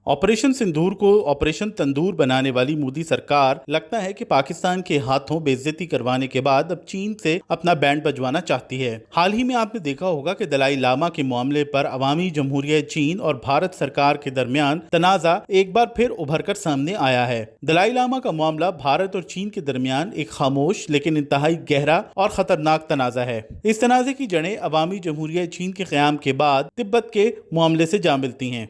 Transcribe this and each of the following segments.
Operation सिंदूर को operation तंदूर बनाने वाली मोदी सरकार लगता है कि पाकिस्तान के हाथों बेइज्जती करवाने के बाद अब चीन से अपना बैंड बजवाना चाहती है। हाल ही में आपने देखा होगा कि दलाई लामा के मामले पर अवामी जमहूरियत चीन और भारत सरकार के दरमियान तनाजा एक बार फिर उभर कर सामने आया है। दलाई लामा का मामला भारत और चीन के दरमियान एक खामोश लेकिन इंतहाई गहरा और खतरनाक तनाजा है। इस तनाजे की जड़ें अवामी जमहूरियत चीन के क़याम के बाद तिब्बत के मामले से जा मिलती हैं।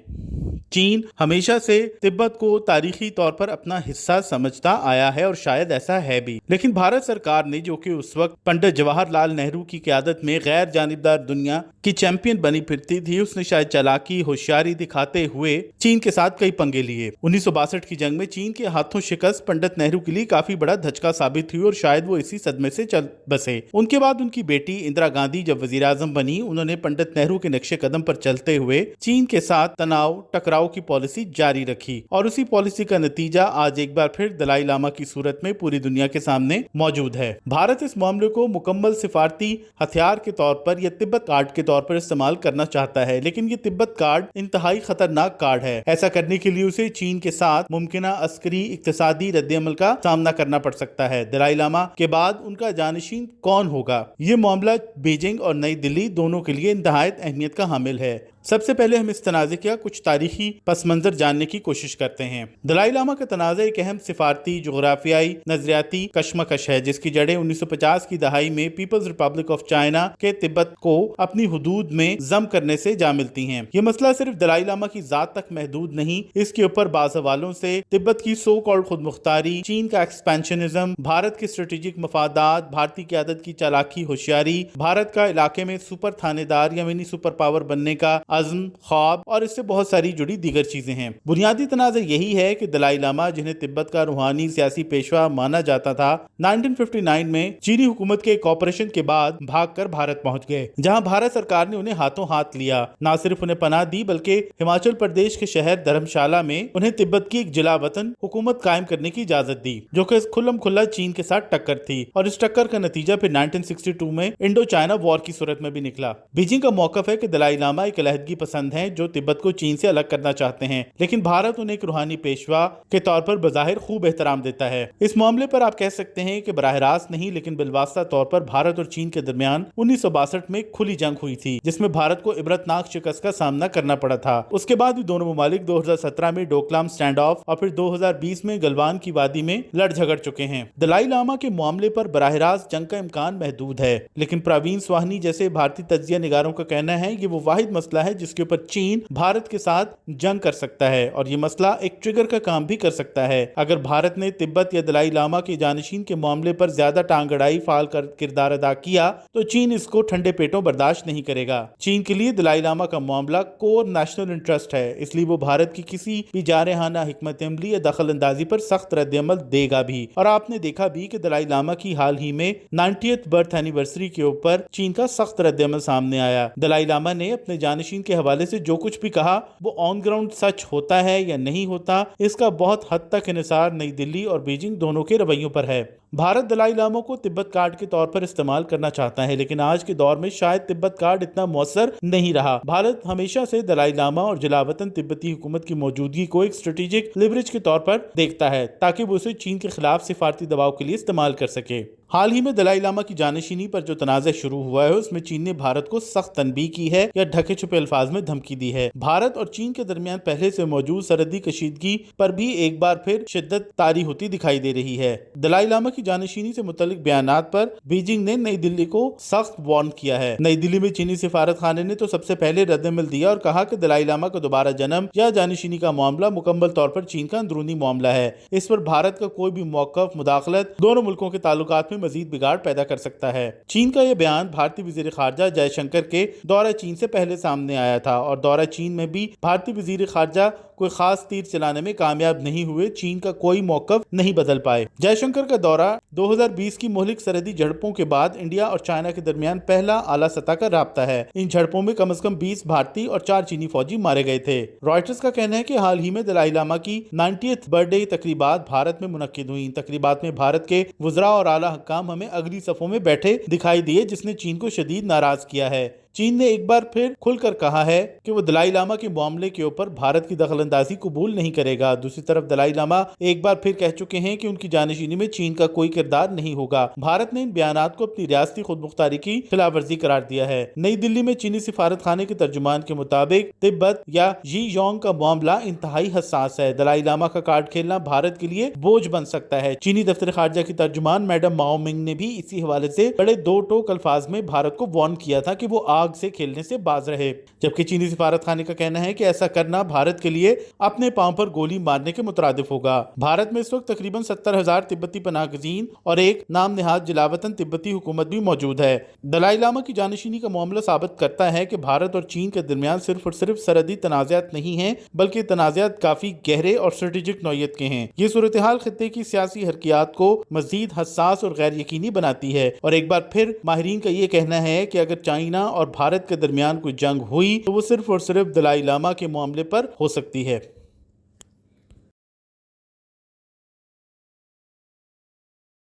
चीन हमेशा से तिब्बत को तारीखी तौर पर अपना हिस्सा समझता आया है और शायद ऐसा है भी, लेकिन भारत सरकार ने, जो कि उस वक्त पंडित जवाहरलाल नेहरू की क़यादत में गैर जानिबदार दुनिया की चैंपियन बनी फिरती थी, उसने शायद चालाकी होशियारी दिखाते हुए चीन के साथ कई पंगे लिए। 1962 की जंग में चीन के हाथों शिकस्त पंडित नेहरू के लिए काफी बड़ा धचका साबित हुई और शायद वो इसी सदमे से चल बसे। उनके बाद उनकी बेटी इंदिरा गांधी जब वजीर आजम बनी, उन्होंने पंडित नेहरू के नक्शे कदम पर चलते हुए चीन के साथ तनाव टकराव की पॉलिसी जारी रखी और उसी पॉलिसी का नतीजा आज एक बार फिर दलाई लामा की सूरत में पूरी दुनिया के सामने मौजूद है। भारत इस मामले को मुकम्मल सिफारती हथियार के तौर पर या तिब्बत कार्ड के तौर पर इस्तेमाल करना चाहता है, लेकिन ये तिब्बत कार्ड इंतहाई खतरनाक कार्ड है। ऐसा करने के लिए उसे चीन के साथ मुमकिना अस्करी इक्तिसादी रद्द-ए-अमल का सामना करना पड़ सकता है। दलाई लामा के बाद उनका जानशीन कौन होगा, ये मामला बीजिंग और नई दिल्ली दोनों के लिए इंतहायत अहमियत का हामिल है। सबसे पहले हम इस तनाज़े का कुछ तारीखी पस मंजर जानने की कोशिश करते हैं। दलाई लामा का तनाज़ा एक अहम सिफारती, जोग्राफियाई, नजरियाती कशमकश है, जिसकी जड़ें 1950 की दहाई में पीपल्स रिपब्लिक ऑफ चाइना के तिब्बत को अपनी हुदूद में जम करने से जा मिलती हैं। ये मसला सिर्फ दलाई लामा की जात तक महदूद नहीं, इसके ऊपर बाज़ हवालों से तिब्बत की सो कॉल्ड खुद मुख्तारी, चीन का एक्सपेंशनिज्म, भारत के स्ट्रेटेजिक मफादात, भारतीय क़यादत की चालाकी होशियारी, भारत का इलाके में सुपर थानेदार या मिनी सुपर पावर बनने का अज़्म, ख्वाब और इससे बहुत सारी जुड़ी दीगर चीजें हैं। बुनियादी तनाज़ा यही है कि दलाई लामा, जिन्हें तिब्बत का रूहानी सियासी पेशवा माना जाता था, 1959 में चीनी हुकूमत के एक ऑपरेशन के बाद भागकर भारत पहुंच गए, जहां भारत सरकार ने उन्हें हाथों हाथ लिया। न सिर्फ उन्हें पनाह दी, बल्कि हिमाचल प्रदेश के शहर धर्मशाला में उन्हें तिब्बत की एक जिला वतन हुकूमत कायम करने की इजाजत दी, जो कि खुल्लम खुल्ला चीन के साथ टक्कर थी। और इस टक्कर का नतीजा फिर 1962 में इंडो चाइना वॉर की सूरत में भी निकला। बीजिंग का मौकफ है कि दलाई लामा एक अलहदगी पसंद हैं, जो तिब्बत को चीन से अलग करना चाहते हैं, लेकिन भारत उन्हें एक रूहानी पेशवा के तौर पर बज़ाहिर खूब एहतराम देता है। इस मामले पर आप कह सकते हैं कि बराह रास्त नहीं, लेकिन बिलवास्ता तौर पर भारत और चीन के दरमियान 1962 में खुली जंग हुई थी, जिसमें भारत को इबरतनाक शिकस्त का सामना करना पड़ा था। उसके बाद भी दोनों ममालिक 2017 में डोकलाम स्टैंड ऑफ और फिर 2020 में गलवान की वादी में लड़ झगड़ चुके हैं। दलाई लामा के मामले पर बराह रास्त जंग का इम्कान महदूद है, लेकिन प्रवीण स्वाहनी जैसे भारतीय तज्जिया निगारों का कहना है कि वो वाहिद मसला है जिसके ऊपर चीन भारत के साथ जंग कर सकता है, और ये मसला एक ट्रिगर का काम भी कर सकता है। अगर भारत ने तिब्बत या दलाई लामा के जानशीन के मामले पर ज्यादा टांग अड़ाई फाल कर किरदार अदा किया, तो चीन इसको ठंडे पेटों बर्दाश्त नहीं करेगा। चीन के लिए दलाई लामा का मामला कोर नेशनल इंटरेस्ट है, इसलिए वो भारत की किसी भी जारहाना हिकमत अमली या दखल अंदाजी पर सख्त रद्द-ए-अमल देगा भी। और आपने देखा भी कि दलाई लामा की हाल ही में 90th बर्थ एनिवर्सरी के ऊपर चीन का सख्त रद्द-ए-अमल सामने आया। दलाई लामा ने अपने जानशीन के हवाले से जो कुछ भी कहा, वो ऑन ग्राउंड सच होता है या नहीं होता, इसका बहुत हद तक इन्हिसार नई दिल्ली और बीजिंग दोनों के रवैयों पर है। भारत दलाई लामा को तिब्बत कार्ड के तौर पर इस्तेमाल करना चाहता है, लेकिन आज के दौर में शायद तिब्बत कार्ड इतना मौसर नहीं रहा। भारत हमेशा से दलाई लामा और जलावतन तिब्बती हुकूमत की मौजूदगी को एक स्ट्रेटेजिक लिवरेज के तौर पर देखता है, ताकि वो उसे चीन के खिलाफ सिफारती दबाव के लिए इस्तेमाल कर सके। हाल ही में दलाई लामा की जानशीनी पर जो तनाज़ा शुरू हुआ है, उसमें चीन ने भारत को सख्त तनबीह की है या ढके छुपे अल्फाज में धमकी दी है। भारत और चीन के दरमियान पहले से मौजूद सरहदी कशीदगी पर भी एक बार फिर शिद्दत तारी होती दिखाई दे रही है। दलाई लामा की जानशीनी से मुतल्लिक बयानात पर बीजिंग ने नई दिल्ली को सख्त वार्न किया है। नई दिल्ली में चीनी सिफारत खाने ने तो सबसे पहले रद्द-ए-अमल दिया और कहा कि दलाई लामा का दोबारा जन्म या जानशीनी का मामला मुकम्मल तौर पर चीन का अंदरूनी मामला है। इस पर भारत का कोई भी मौक़िफ़, मुदाखलत दोनों मुल्कों के ताल्लुकात में मजीद बिगाड़ पैदा कर सकता है। चीन का यह बयान भारतीय वजीर खारजा जयशंकर के दौरा चीन से पहले सामने आया था, और दौरा चीन में भी भारतीय वजीर खारजा कोई खास तीर चलाने में कामयाब नहीं हुए, चीन का कोई मौक़िफ़ नहीं बदल पाए। जयशंकर का दौरा 2020 की मोहलिक सरहदी झड़पों के बाद इंडिया और चाइना के दरमियान पहला आला सतह का राब्ता है। इन झड़पों में कम से कम 20 भारतीय और 4 चीनी फौजी मारे गए थे। रॉयटर्स का कहना है कि हाल ही में दलाई लामा की 90th बर्थडे तकरीबात भारत में मुनक्किद हुई। तकरीबात में भारत के वज़रा और आला हकाम हमें अगली सफ़ों में बैठे दिखाई दिए, जिसने चीन को शदीद नाराज किया है। चीन ने एक बार फिर खुलकर कहा है कि वो दलाई लामा के मामले के ऊपर भारत की दखलंदाजी कबूल नहीं करेगा। दूसरी तरफ दलाई लामा एक बार फिर कह चुके हैं कि उनकी जानशीनी में चीन का कोई किरदार नहीं होगा। भारत ने इन बयानात को अपनी रियासती खुदमुख्तारी की खिलाफ वर्जी करार दिया है। नई दिल्ली में चीनी सिफारत खाने के तर्जुमान के मुताबिक तिब्बत या ज़ीयांग का मामला इंतहाई हसास है। दलाई लामा का कार्ड खेलना भारत के लिए बोझ बन सकता है। चीनी दफ्तर खारजा की तर्जुमान मैडम माओ मिंग ने भी इसी हवाले से बड़े दो टोक अल्फाज में भारत को वार्न किया था कि वो आग से खेलने से बाज रहे, जबकि चीनी सिफारत खाने का कहना है कि ऐसा करना भारत के लिए अपने पांव पर गोली मारने के मुतरादिफ होगा। भारत में इस वक्त तकरीबन 70,000 तिब्बती पनाहगज़ीन और एक नाम निहाद जलावतन तिब्बती हुकूमत भी मौजूद है। दलाई लामा की जानशीनी का मामला साबित करता है कि भारत और चीन के दरमियान सिर्फ और सिर्फ सरहदी तनाज़ात नहीं है, बल्कि तनाज़ात काफी गहरे और स्ट्रेटेजिक नौयत के हैं। ये सूरत हाल खित्ते की सियासी हरकियात को मजीद हसास और गैर यकीनी बनाती है और एक बार फिर माहिरीन का ये कहना है कि अगर चाइना और भारत के दरमियान कोई जंग हुई तो वो सिर्फ और सिर्फ दलाई लामा के मामले पर हो सकती है।